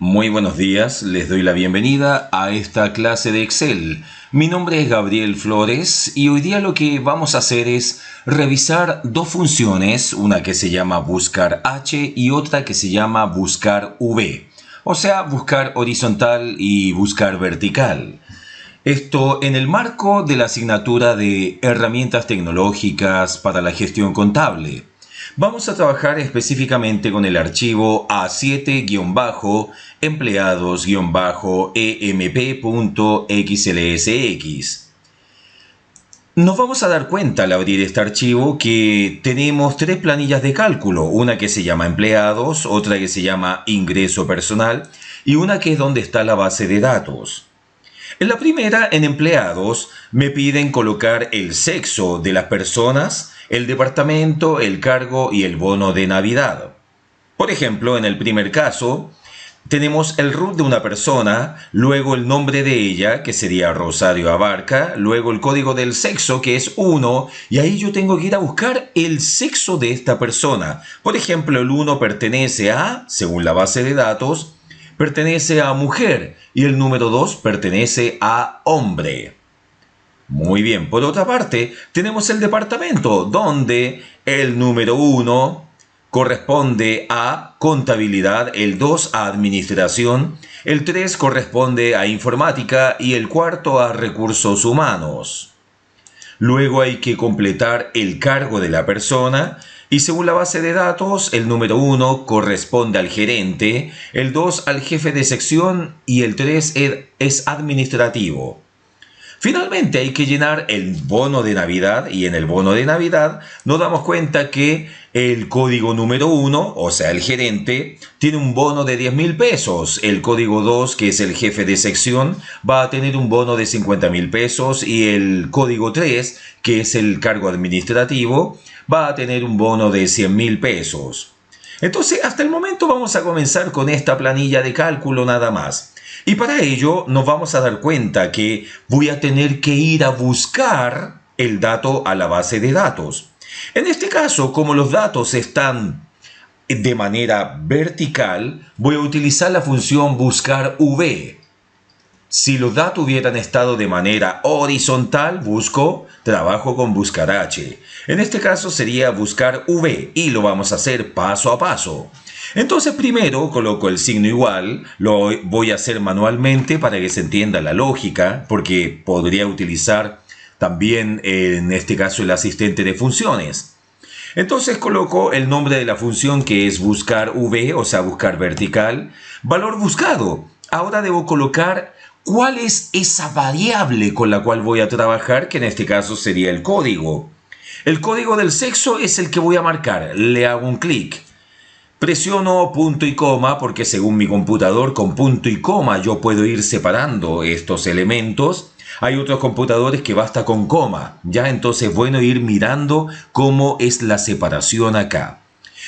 Muy buenos días, les doy la bienvenida a esta clase de Excel. Mi nombre es Gabriel Flores y hoy día lo que vamos a hacer es revisar dos funciones, una que se llama buscar H y otra que se llama buscar V, o sea, buscar horizontal y buscar vertical. Esto en el marco de la asignatura de herramientas tecnológicas para la gestión contable. Vamos a trabajar específicamente con el archivo A7-empleados-emp.xlsx. Nos vamos a dar cuenta al abrir este archivo que tenemos tres planillas de cálculo, una que se llama empleados, otra que se llama ingreso personal y una que es donde está la base de datos. En la primera, en empleados, me piden colocar el sexo de las personas, el departamento, el cargo y el bono de Navidad. Por ejemplo, en el primer caso, tenemos el RUT de una persona, luego el nombre de ella, que sería Rosario Abarca, luego el código del sexo, que es 1, y ahí yo tengo que ir a buscar el sexo de esta persona. Por ejemplo, el 1 pertenece a, según la base de datos, pertenece a mujer y el número 2 pertenece a hombre. Muy bien, por otra parte, tenemos el departamento, donde el número 1 corresponde a contabilidad, el 2 a administración, el 3 corresponde a informática y el cuarto a recursos humanos. Luego hay que completar el cargo de la persona y según la base de datos, el número 1 corresponde al gerente, el 2 al jefe de sección y el 3 es administrativo. Finalmente hay que llenar el bono de Navidad y en el bono de Navidad nos damos cuenta que el código número 1, o sea el gerente, tiene un bono de 10.000 pesos. El código 2, que es el jefe de sección, va a tener un bono de 50.000 pesos y el código 3, que es el cargo administrativo, va a tener un bono de 100.000 pesos. Entonces, hasta el momento vamos a comenzar con esta planilla de cálculo nada más. Y para ello nos vamos a dar cuenta que voy a tener que ir a buscar el dato a la base de datos. En este caso, como los datos están de manera vertical, voy a utilizar la función buscar V. Si los datos hubieran estado de manera horizontal, trabajo con buscar H. En este caso sería buscar V y lo vamos a hacer paso a paso. Entonces primero coloco el signo igual, lo voy a hacer manualmente para que se entienda la lógica, porque podría utilizar también en este caso el asistente de funciones. Entonces coloco el nombre de la función que es buscar V, o sea buscar vertical, valor buscado. Ahora debo colocar cuál es esa variable con la cual voy a trabajar, que en este caso sería el código. El código del sexo es el que voy a marcar, le hago un clic. Presiono punto y coma porque según mi computador con punto y coma yo puedo ir separando estos elementos. Hay otros computadores que basta con coma, ya entonces es bueno ir mirando cómo es la separación acá.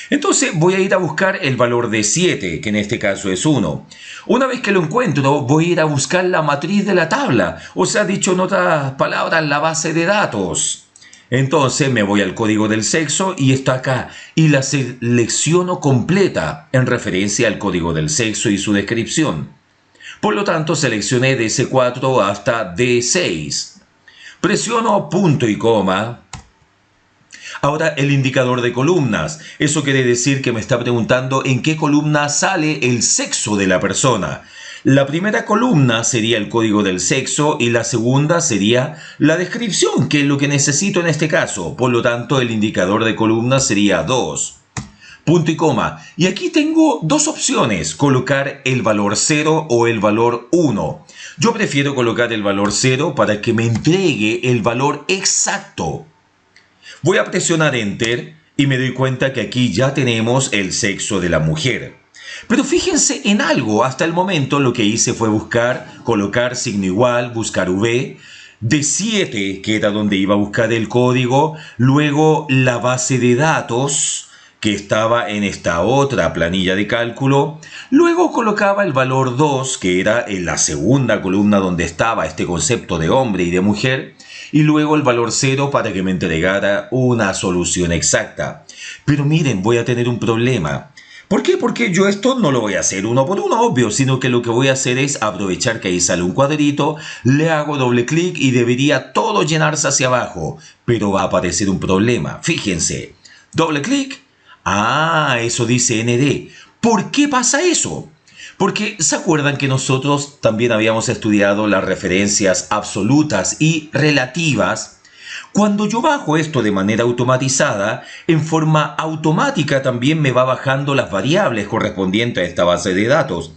Entonces voy a ir a buscar el valor de 7, que en este caso es 1. Una vez que lo encuentro, voy a ir a buscar la matriz de la tabla, o sea, dicho en otras palabras, la base de datos. Entonces me voy al código del sexo y está acá y la selecciono completa en referencia al código del sexo y su descripción. Por lo tanto seleccioné de C4 hasta D6. Presiono punto y coma. Ahora el indicador de columnas. Eso quiere decir que me está preguntando en qué columna sale el sexo de la persona. La primera columna sería el código del sexo y la segunda sería la descripción, que es lo que necesito en este caso. Por lo tanto, el indicador de columnas sería 2. Punto y coma. Y aquí tengo dos opciones, colocar el valor 0 o el valor 1. Yo prefiero colocar el valor 0 para que me entregue el valor exacto. Voy a presionar Enter y me doy cuenta que aquí ya tenemos el sexo de la mujer. Pero fíjense en algo, hasta el momento lo que hice fue colocar signo igual, buscar V, de 7, que era donde iba a buscar el código, luego la base de datos, que estaba en esta otra planilla de cálculo, luego colocaba el valor 2, que era en la segunda columna donde estaba este concepto de hombre y de mujer, y luego el valor 0 para que me entregara una solución exacta. Pero miren, voy a tener un problema. ¿Por qué? Porque yo esto no lo voy a hacer uno por uno, obvio, sino que lo que voy a hacer es aprovechar que ahí sale un cuadrito, le hago doble clic y debería todo llenarse hacia abajo, pero va a aparecer un problema. Fíjense, doble clic, eso dice ND. ¿Por qué pasa eso? Porque se acuerdan que nosotros también habíamos estudiado las referencias absolutas y relativas. Cuando yo bajo esto de manera automatizada, en forma automática también me va bajando las variables correspondientes a esta base de datos.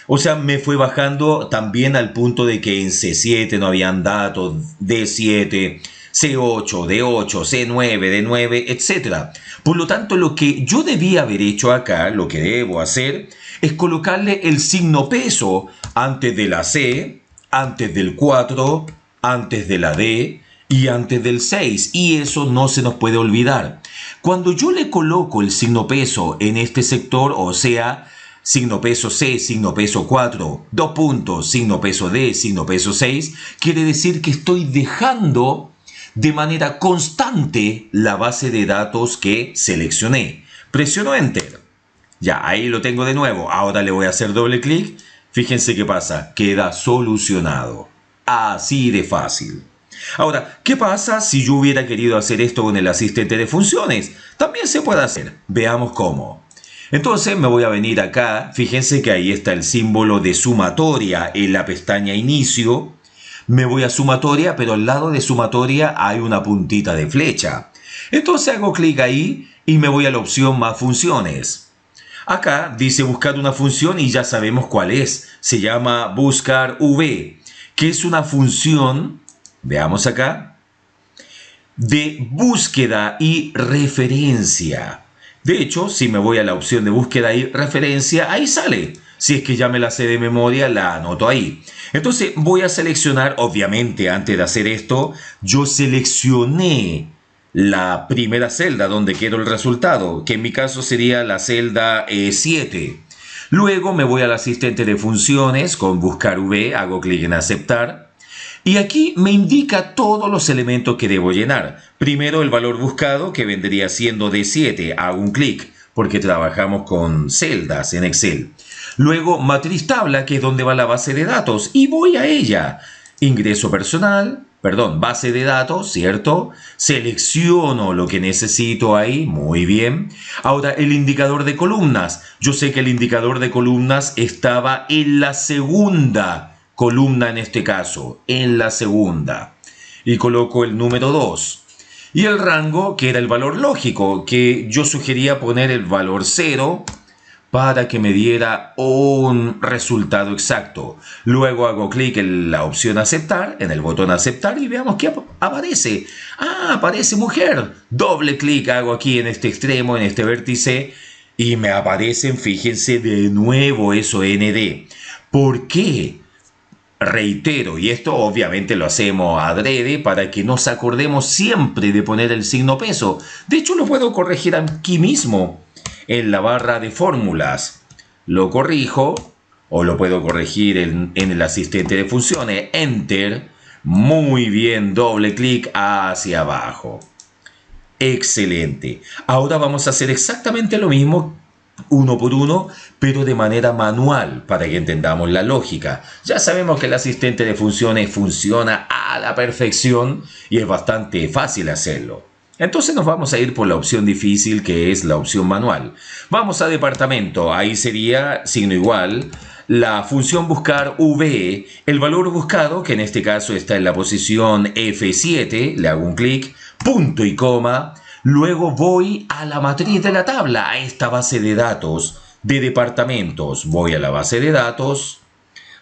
O sea, me fue bajando también al punto de que en C7 no habían datos, D7, C8, D8, C9, D9, etc. Por lo tanto, lo que yo debía haber hecho acá, lo que debo hacer, es colocarle el signo peso antes de la C, antes del 4, antes de la D y antes del 6. Y eso no se nos puede olvidar. Cuando yo le coloco el signo peso en este sector, o sea, signo peso C, signo peso 4, dos puntos, signo peso D, signo peso 6, quiere decir que estoy dejando de manera constante la base de datos que seleccioné. Presiono Enter. Ya, ahí lo tengo de nuevo. Ahora le voy a hacer doble clic. Fíjense qué pasa. Queda solucionado. Así de fácil. Ahora, ¿qué pasa si yo hubiera querido hacer esto con el asistente de funciones? También se puede hacer. Veamos cómo. Entonces me voy a venir acá. Fíjense que ahí está el símbolo de sumatoria en la pestaña inicio. Me voy a sumatoria, pero al lado de sumatoria hay una puntita de flecha. Entonces hago clic ahí y me voy a la opción más funciones. Acá dice buscar una función y ya sabemos cuál es. Se llama buscar v, que es una función, veamos acá, de búsqueda y referencia. De hecho, si me voy a la opción de búsqueda y referencia, ahí sale. Si es que ya me la sé de memoria, la anoto ahí. Entonces voy a seleccionar, obviamente antes de hacer esto, yo seleccioné la primera celda donde quiero el resultado, que en mi caso sería la celda 7. Luego me voy al asistente de funciones con buscar V, hago clic en aceptar. Y aquí me indica todos los elementos que debo llenar. Primero el valor buscado, que vendría siendo D7, hago un clic, porque trabajamos con celdas en Excel. Luego matriz tabla, que es donde va la base de datos, y voy a ella. Ingreso personal, base de datos, ¿cierto? Selecciono lo que necesito ahí, muy bien. Ahora el indicador de columnas. Yo sé que el indicador de columnas estaba en la segunda columna en este caso, en la segunda. Y coloco el número 2. Y el rango, que era el valor lógico, que yo sugería poner el valor 0 para que me diera un resultado exacto. Luego hago clic en la opción aceptar, en el botón aceptar y veamos qué aparece. Aparece mujer. Doble clic hago aquí en este extremo, en este vértice y me aparecen, fíjense de nuevo eso ND. ¿Por qué? Reitero, y esto obviamente lo hacemos adrede para que nos acordemos siempre de poner el signo peso. De hecho, lo puedo corregir aquí mismo en la barra de fórmulas. Lo corrijo o lo puedo corregir en el asistente de funciones. Enter. Muy bien, doble clic hacia abajo. Excelente. Ahora vamos a hacer exactamente lo mismo uno por uno, pero de manera manual, para que entendamos la lógica. Ya sabemos que el asistente de funciones funciona a la perfección y es bastante fácil hacerlo. Entonces nos vamos a ir por la opción difícil, que es la opción manual. Vamos a departamento, ahí sería signo igual, la función buscar V, el valor buscado, que en este caso está en la posición F7, le hago un clic, punto y coma. Luego voy a la matriz de la tabla, a esta base de datos de departamentos. Voy a la base de datos.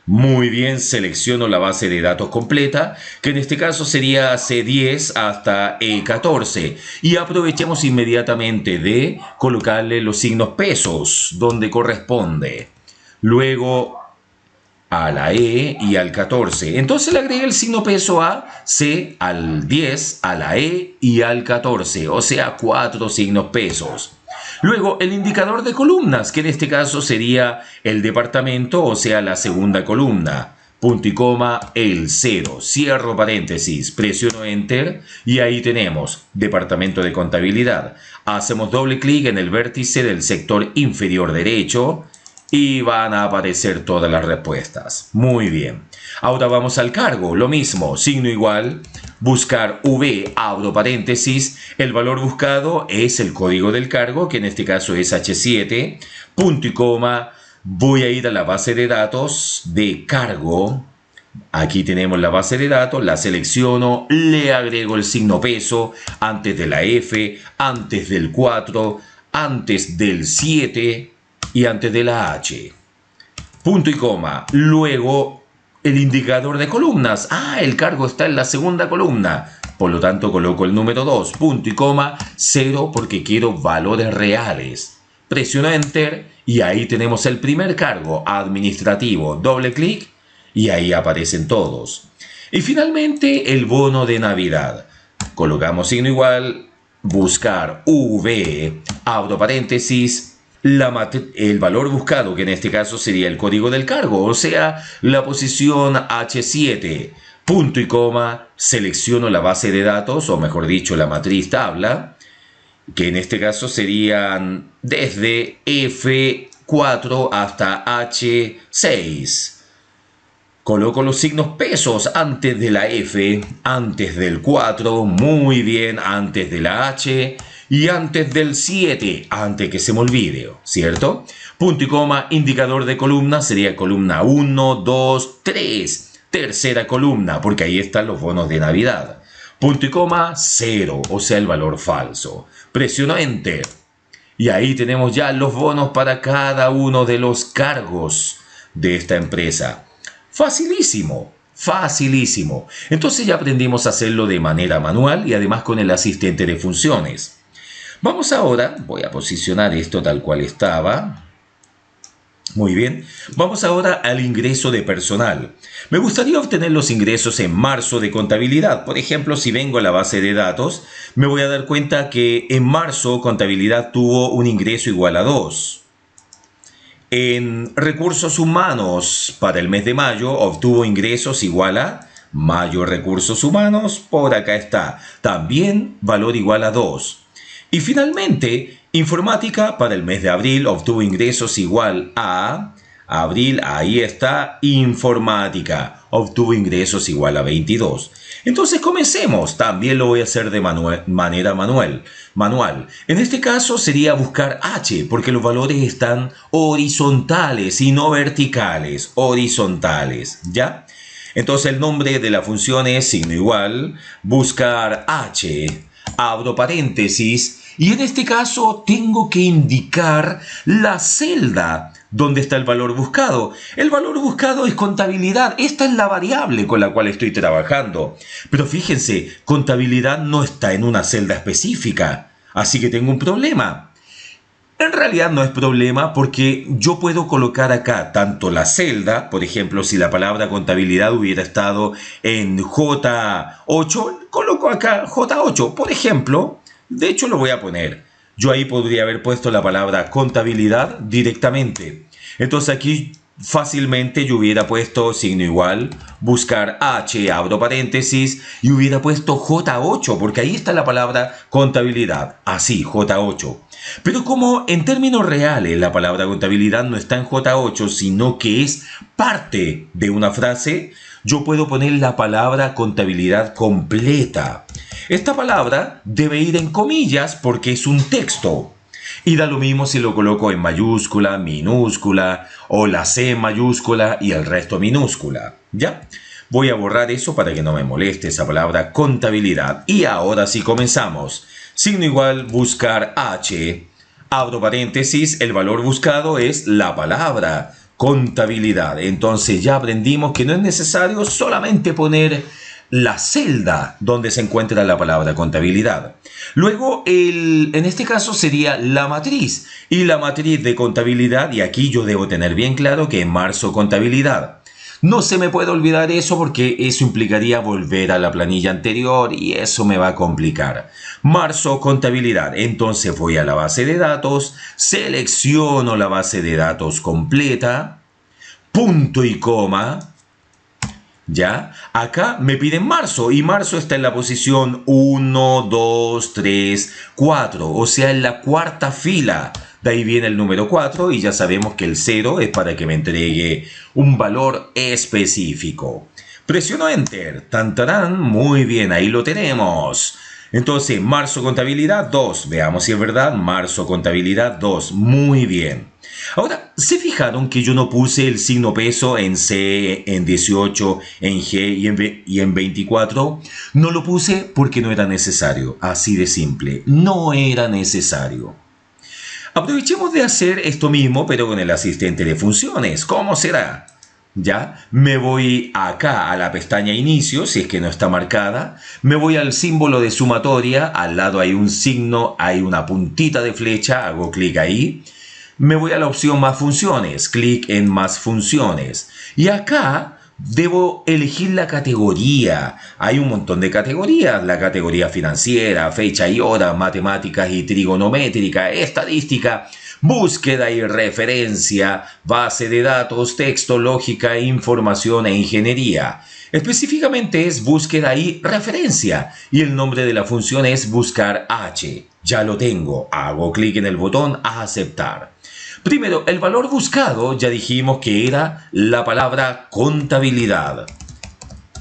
Muy bien, selecciono la base de datos completa, que en este caso sería C10 hasta E14. Y aprovechemos inmediatamente de colocarle los signos pesos donde corresponde. Luego a la E y al 14. Entonces le agregué el signo peso a C, al 10, a la E y al 14, o sea, 4 signos pesos. Luego el indicador de columnas, que en este caso sería el departamento, o sea, la segunda columna. punto y coma, el 0. Cierro paréntesis, presiono Enter y ahí tenemos Departamento de Contabilidad. Hacemos doble clic en el vértice del sector inferior derecho y van a aparecer todas las respuestas. Muy bien. Ahora vamos al cargo. Lo mismo, signo igual, buscar V, abro paréntesis. El valor buscado es el código del cargo, que en este caso es H7, punto y coma. Voy a ir a la base de datos de cargo. Aquí tenemos la base de datos, la selecciono, le agrego el signo peso antes de la F, antes del 4, antes del 7 y antes de la H. Punto y coma. Luego el indicador de columnas. El cargo está en la segunda columna. Por lo tanto coloco el número 2. Punto y coma. 0 porque quiero valores reales. Presiono Enter y ahí tenemos el primer cargo administrativo. Doble clic y ahí aparecen todos. Y finalmente el bono de Navidad. Colocamos signo igual, buscar V, abro paréntesis, el valor buscado, que en este caso sería el código del cargo, o sea, la posición H7, punto y coma, selecciono la base de datos, o mejor dicho, la matriz tabla, que en este caso serían desde F4 hasta H6. Coloco los signos pesos antes de la F, antes del 4, muy bien, antes de la H y antes del 7, antes que se me olvide, ¿cierto? Punto y coma, indicador de columna sería columna 1, 2, 3, tercera columna, porque ahí están los bonos de Navidad. Punto y coma, 0, o sea, el valor falso. Presiono Enter y ahí tenemos ya los bonos para cada uno de los cargos de esta empresa. Facilísimo, facilísimo. Entonces ya aprendimos a hacerlo de manera manual y además con el asistente de funciones. Vamos ahora, voy a posicionar esto tal cual estaba. Muy bien, vamos ahora al ingreso de personal. Me gustaría obtener los ingresos en marzo de contabilidad. Por ejemplo, si vengo a la base de datos, me voy a dar cuenta que en marzo contabilidad tuvo un ingreso igual a 2. En recursos humanos, para el mes de mayo, obtuvo ingresos igual a mayo recursos humanos, por acá está, también valor igual a 2. Y finalmente, informática, para el mes de abril, obtuvo ingresos igual a abril, ahí está, informática, obtuvo ingresos igual a 22. Entonces comencemos, también lo voy a hacer de manera manual. En este caso sería buscar H, porque los valores están horizontales y no verticales, horizontales, ¿ya? Entonces el nombre de la función es signo igual, buscar H, abro paréntesis, y en este caso tengo que indicar la celda donde está el valor buscado. El valor buscado es contabilidad. Esta es la variable con la cual estoy trabajando. Pero fíjense, contabilidad no está en una celda específica. Así que tengo un problema. En realidad no es problema porque yo puedo colocar acá tanto la celda, por ejemplo, si la palabra contabilidad hubiera estado en J8, coloco acá J8, por ejemplo. De hecho lo voy a poner. Yo ahí podría haber puesto la palabra contabilidad directamente. Entonces aquí fácilmente yo hubiera puesto signo igual, buscar H, abro paréntesis, y hubiera puesto J8, porque ahí está la palabra contabilidad. Así, J8. Pero como en términos reales la palabra contabilidad no está en J8, sino que es parte de una frase, yo puedo poner la palabra contabilidad completa. Esta palabra debe ir en comillas porque es un texto. Y da lo mismo si lo coloco en mayúscula, minúscula o la C mayúscula y el resto minúscula. ¿Ya? Voy a borrar eso para que no me moleste esa palabra contabilidad. Y ahora sí comenzamos. Signo igual, buscar H. Abro paréntesis, el valor buscado es la palabra contabilidad. Entonces ya aprendimos que no es necesario solamente poner la celda donde se encuentra la palabra contabilidad. Luego, en este caso sería la matriz. Y la matriz de contabilidad, y aquí yo debo tener bien claro que en marzo contabilidad. No se me puede olvidar eso porque eso implicaría volver a la planilla anterior y eso me va a complicar. Marzo contabilidad. Entonces voy a la base de datos, selecciono la base de datos completa, punto y coma. ¿Ya? Acá me piden marzo y marzo está en la posición 1, 2, 3, 4, o sea, en la cuarta fila. De ahí viene el número 4 y ya sabemos que el 0 es para que me entregue un valor específico. Presiono Enter. Tan, tarán, muy bien, ahí lo tenemos. Entonces, marzo contabilidad 2. Veamos si es verdad. Marzo contabilidad 2. Muy bien. Ahora, ¿se fijaron que yo no puse el signo peso en C, en 18, en G y en 24? No lo puse porque no era necesario. Así de simple. No era necesario. Aprovechemos de hacer esto mismo, pero con el asistente de funciones. ¿Cómo será? Ya, me voy acá a la pestaña inicio, si es que no está marcada. Me voy al símbolo de sumatoria. Al lado hay un signo, hay una puntita de flecha. Hago clic ahí. Me voy a la opción más funciones, clic en más funciones y acá debo elegir la categoría. Hay un montón de categorías, la categoría financiera, fecha y hora, matemáticas y trigonométrica, estadística, búsqueda y referencia, base de datos, texto, lógica, información e ingeniería. Específicamente es búsqueda y referencia y el nombre de la función es buscar H. Ya lo tengo, hago clic en el botón aceptar. Primero, el valor buscado ya dijimos que era la palabra contabilidad.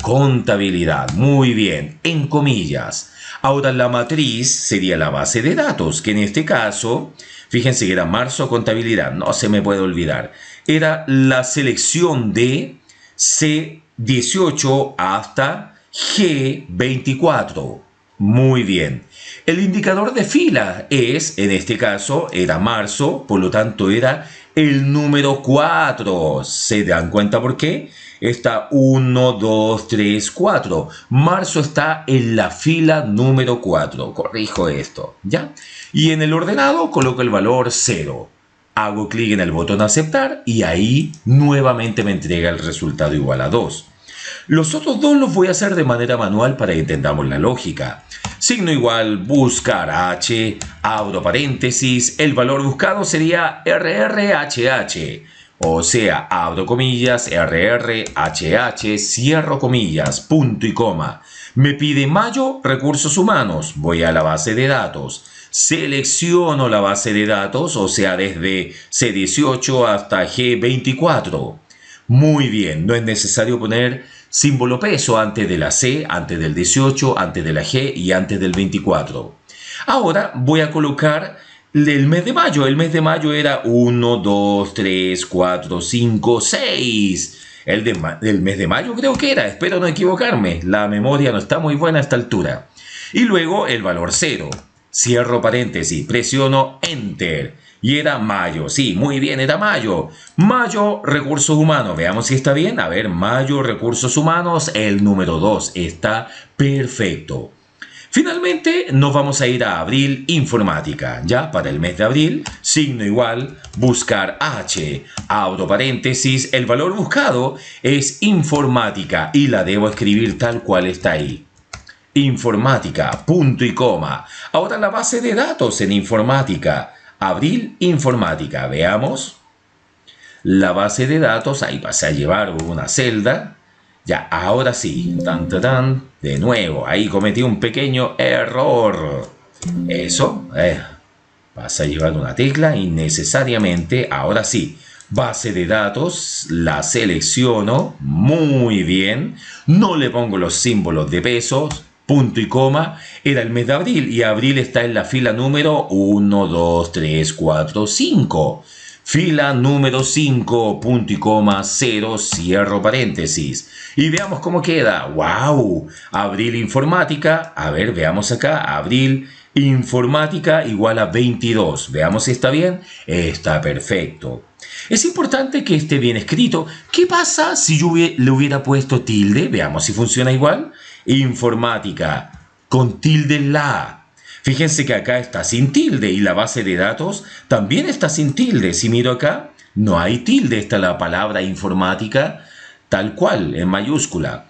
Contabilidad, muy bien, en comillas. Ahora la matriz sería la base de datos, que en este caso, fíjense que era marzo contabilidad, no se me puede olvidar. Era la selección de C18 hasta G24. Muy bien. El indicador de fila es, en este caso, era marzo, por lo tanto era el número 4. ¿Se dan cuenta por qué? Está 1, 2, 3, 4. Marzo está en la fila número 4. Corrijo esto, ¿ya? Y en el ordenado coloco el valor 0. Hago clic en el botón aceptar y ahí nuevamente me entrega el resultado igual a 2. Los otros dos los voy a hacer de manera manual para que entendamos la lógica. Signo igual, buscar H, abro paréntesis, el valor buscado sería RRHH. O sea, abro comillas, RRHH, cierro comillas, punto y coma. Me pide mayo, recursos humanos, voy a la base de datos. Selecciono la base de datos, o sea, desde C18 hasta G24. Muy bien, no es necesario poner símbolo peso antes de la C, antes del 18, antes de la G y antes del 24. Ahora voy a colocar el mes de mayo. El mes de mayo era 1, 2, 3, 4, 5, 6. El mes de mayo creo que era, espero no equivocarme. La memoria no está muy buena a esta altura. Y luego el valor 0. Cierro paréntesis, presiono Enter. Y era mayo, sí, muy bien, era mayo. Mayo, recursos humanos, veamos si está bien. A ver, mayo, recursos humanos, el número 2, está perfecto. Finalmente nos vamos a ir a abril, informática. Ya, para el mes de abril, signo igual, buscar H. Abro paréntesis, el valor buscado es informática y la debo escribir tal cual está ahí. Informática, punto y coma. Ahora la base de datos en informática. Abril, informática. Veamos. La base de datos, ahí pasé a llevar una celda. Ya, ahora sí. Tan, tan, tan. De nuevo, ahí cometí un pequeño error. Eso, vas a llevar una tecla innecesariamente. Ahora sí. Base de datos, la selecciono. Muy bien. No le pongo los símbolos de pesos. Punto y coma, era el mes de abril y abril está en la fila número 1, 2, 3, 4, 5. Fila número 5, punto y coma, 0, cierro paréntesis. Y veamos cómo queda. ¡Wow! Abril informática, a ver, veamos acá, abril informática igual a 22. Veamos si está bien. Está perfecto. Es importante que esté bien escrito. ¿Qué pasa si yo le hubiera puesto tilde? Veamos si funciona igual. Informática, con tilde en la A. Fíjense que acá está sin tilde y la base de datos también está sin tilde. Si miro acá, no hay tilde, está la palabra informática tal cual, en mayúscula.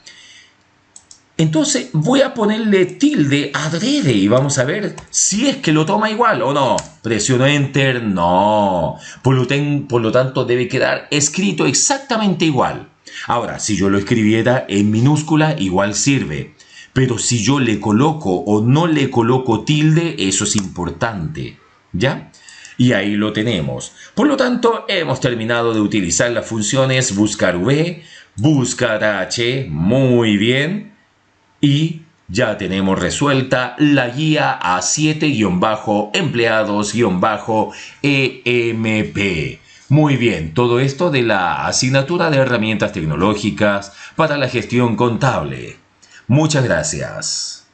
Entonces voy a ponerle tilde adrede y vamos a ver si es que lo toma igual o no. Presiono Enter, no. Por lo tanto debe quedar escrito exactamente igual. Ahora, si yo lo escribiera en minúscula, igual sirve. Pero si yo le coloco o no le coloco tilde, eso es importante. ¿Ya? Y ahí lo tenemos. Por lo tanto, hemos terminado de utilizar las funciones buscar v, buscar h, muy bien. Y ya tenemos resuelta la guía A7-empleados-EMP. Muy bien, todo esto de la asignatura de herramientas tecnológicas para la gestión contable. Muchas gracias.